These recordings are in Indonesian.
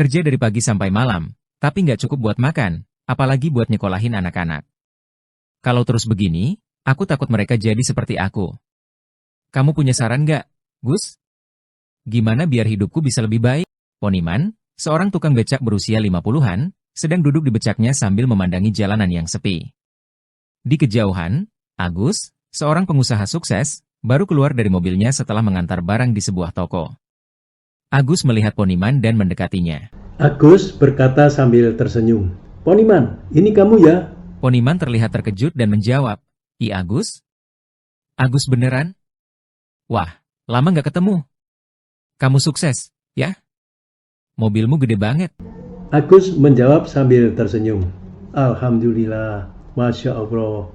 Kerja dari pagi sampai malam, tapi nggak cukup buat makan, apalagi buat nyekolahin anak-anak. Kalau terus begini, aku takut mereka jadi seperti aku. Kamu punya saran nggak, Gus? Gimana biar hidupku bisa lebih baik? Poniman, seorang tukang becak berusia 50-an, sedang duduk di becaknya sambil memandangi jalanan yang sepi. Di kejauhan, Agus, seorang pengusaha sukses, baru keluar dari mobilnya setelah mengantar barang di sebuah toko. Agus melihat Poniman dan mendekatinya. Agus berkata sambil tersenyum, "Poniman, ini kamu ya?" Poniman terlihat terkejut dan menjawab, "I Agus? Agus beneran? Wah, lama nggak ketemu. Kamu sukses, ya? Mobilmu gede banget." Agus menjawab sambil tersenyum, "Alhamdulillah, Masya Allah.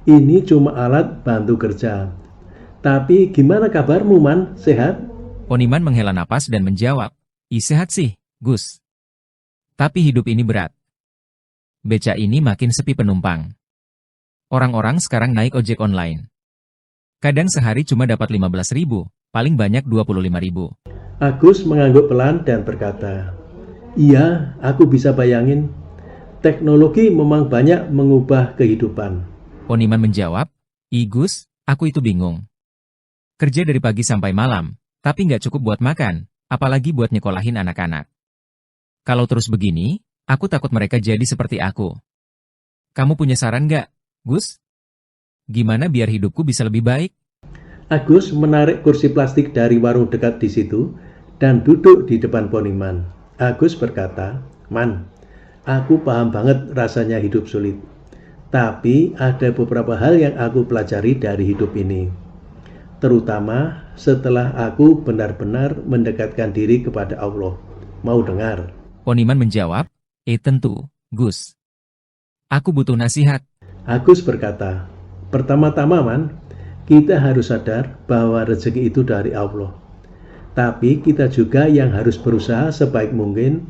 Ini cuma alat bantu kerja. Tapi gimana kabarmu, Man? Sehat?" Poniman menghela napas dan menjawab, "I sehat sih, Gus. Tapi hidup ini berat. Beca ini makin sepi penumpang. Orang-orang sekarang naik ojek online. Kadang sehari cuma dapat 15.000, paling banyak 25.000. Agus mengangguk pelan dan berkata, "Iya, aku bisa bayangin. Teknologi memang banyak mengubah kehidupan." Poniman menjawab, "I Gus, aku itu bingung. Kerja dari pagi sampai malam, tapi nggak cukup buat makan, apalagi buat nyekolahin anak-anak. Kalau terus begini, aku takut mereka jadi seperti aku. Kamu punya saran nggak, Gus? Gimana biar hidupku bisa lebih baik?" Agus menarik kursi plastik dari warung dekat di situ dan duduk di depan Poniman. Agus berkata, "Man, aku paham banget rasanya hidup sulit. Tapi ada beberapa hal yang aku pelajari dari hidup ini. Terutama setelah aku benar-benar mendekatkan diri kepada Allah. Mau dengar?" Poniman menjawab, tentu, Gus. Aku butuh nasihat." Agus berkata, "Pertama-tama, Man, kita harus sadar bahwa rezeki itu dari Allah. Tapi kita juga yang harus berusaha sebaik mungkin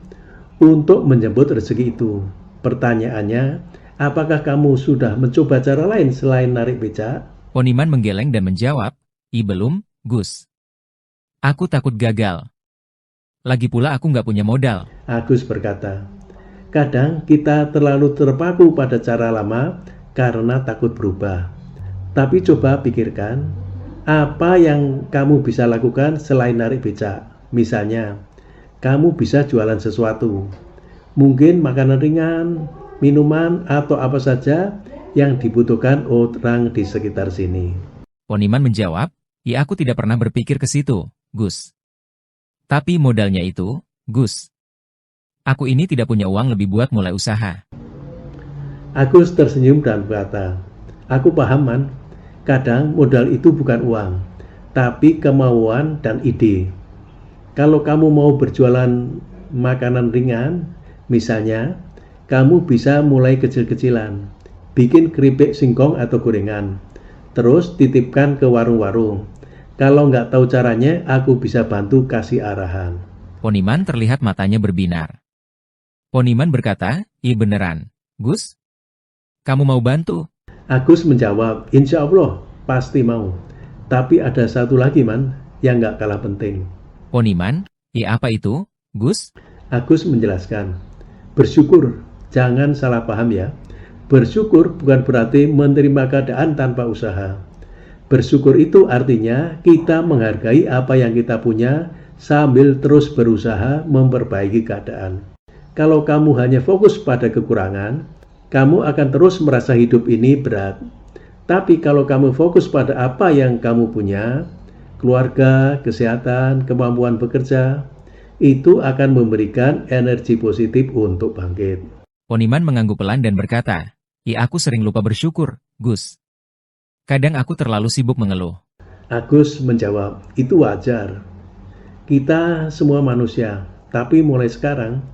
untuk menjemput rezeki itu. Pertanyaannya, apakah kamu sudah mencoba cara lain selain narik becak?" Poniman menggeleng dan menjawab, belum, Gus. Aku takut gagal. Lagi pula aku nggak punya modal." Agus berkata, "Kadang kita terlalu terpaku pada cara lama karena takut berubah. Tapi coba pikirkan, apa yang kamu bisa lakukan selain narik becak? Misalnya, kamu bisa jualan sesuatu. Mungkin makanan ringan, minuman, atau apa saja yang dibutuhkan orang di sekitar sini." Poniman menjawab, aku tidak pernah berpikir ke situ, Gus. Tapi modalnya itu, Gus. Aku ini tidak punya uang lebih buat mulai usaha." Agus tersenyum dan berkata, "Aku paham, Man. Kadang modal itu bukan uang, tapi kemauan dan ide. Kalau kamu mau berjualan makanan ringan, misalnya, kamu bisa mulai kecil-kecilan. Bikin keripik singkong atau gorengan. Terus titipkan ke warung-warung. Kalau nggak tahu caranya, aku bisa bantu kasih arahan." Poniman terlihat matanya berbinar. Poniman berkata, beneran, Gus? Kamu mau bantu?" Agus menjawab, "Insya Allah, pasti mau. Tapi ada satu lagi, Man, yang nggak kalah penting." Poniman, apa itu, Gus? Agus menjelaskan, "Bersyukur, jangan salah paham ya. Bersyukur bukan berarti menerima keadaan tanpa usaha. Bersyukur itu artinya kita menghargai apa yang kita punya sambil terus berusaha memperbaiki keadaan. Kalau kamu hanya fokus pada kekurangan, kamu akan terus merasa hidup ini berat. Tapi kalau kamu fokus pada apa yang kamu punya, keluarga, kesehatan, kemampuan bekerja, itu akan memberikan energi positif untuk bangkit." Poniman mengangguk pelan dan berkata, aku sering lupa bersyukur, Gus. Kadang aku terlalu sibuk mengeluh." Agus menjawab, "Itu wajar. Kita semua manusia, tapi mulai sekarang,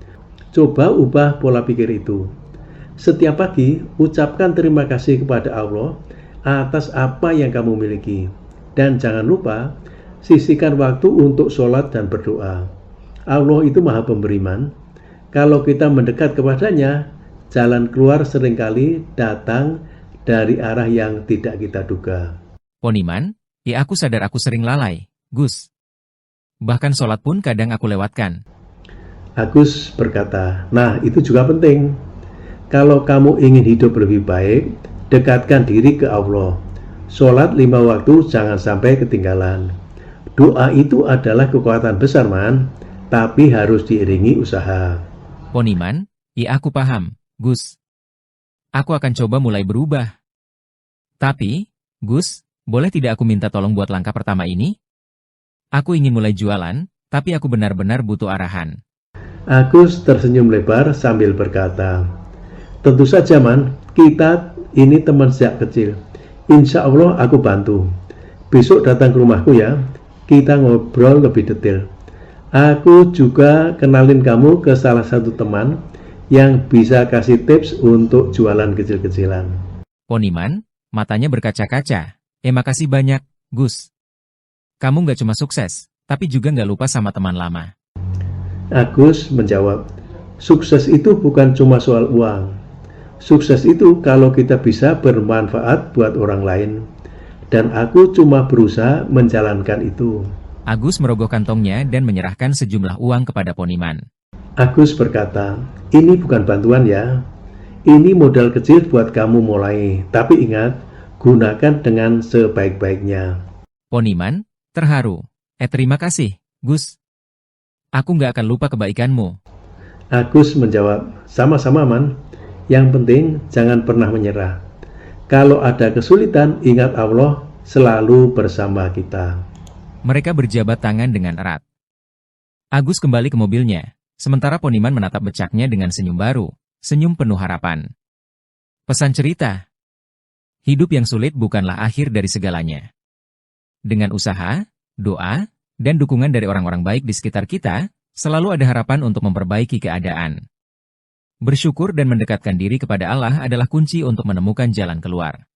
coba ubah pola pikir itu. Setiap pagi, ucapkan terima kasih kepada Allah atas apa yang kamu miliki. Dan jangan lupa, sisihkan waktu untuk sholat dan berdoa. Allah itu maha pemberiman. Kalau kita mendekat kepadanya, jalan keluar seringkali datang dari arah yang tidak kita duga." Poniman, aku sadar aku sering lalai, Gus. Bahkan sholat pun kadang aku lewatkan. Agus berkata, nah itu juga penting. Kalau kamu ingin hidup lebih baik, dekatkan diri ke Allah. Sholat 5 waktu jangan sampai ketinggalan. Doa itu adalah kekuatan besar, Man, tapi harus diiringi usaha. Poniman, iya aku paham, Gus. Aku akan coba mulai berubah. Tapi, Gus, boleh tidak aku minta tolong buat langkah pertama ini? Aku ingin mulai jualan, tapi aku benar-benar butuh arahan. Agus tersenyum lebar sambil berkata, tentu saja, Man, kita ini teman sejak kecil. Insya Allah aku bantu. Besok datang ke rumahku ya, kita ngobrol lebih detail. Aku juga kenalin kamu ke salah satu teman yang bisa kasih tips untuk jualan kecil-kecilan. Poniman, matanya berkaca-kaca. Makasih banyak, Gus. Kamu nggak cuma sukses, tapi juga nggak lupa sama teman lama. Agus menjawab, sukses itu bukan cuma soal uang. Sukses itu kalau kita bisa bermanfaat buat orang lain. Dan aku cuma berusaha menjalankan itu. Agus merogoh kantongnya dan menyerahkan sejumlah uang kepada Poniman. Agus berkata, ini bukan bantuan ya. Ini modal kecil buat kamu mulai. Tapi ingat, gunakan dengan sebaik-baiknya. Poniman, terharu. Terima kasih, Gus. Aku nggak akan lupa kebaikanmu. Agus menjawab, sama-sama, Man. Yang penting jangan pernah menyerah. Kalau ada kesulitan, ingat Allah selalu bersama kita. Mereka berjabat tangan dengan erat. Agus kembali ke mobilnya, sementara Poniman menatap becaknya dengan senyum baru, senyum penuh harapan. Pesan cerita. Hidup yang sulit bukanlah akhir dari segalanya. Dengan usaha, doa, dan dukungan dari orang-orang baik di sekitar kita, selalu ada harapan untuk memperbaiki keadaan. Bersyukur dan mendekatkan diri kepada Allah adalah kunci untuk menemukan jalan keluar.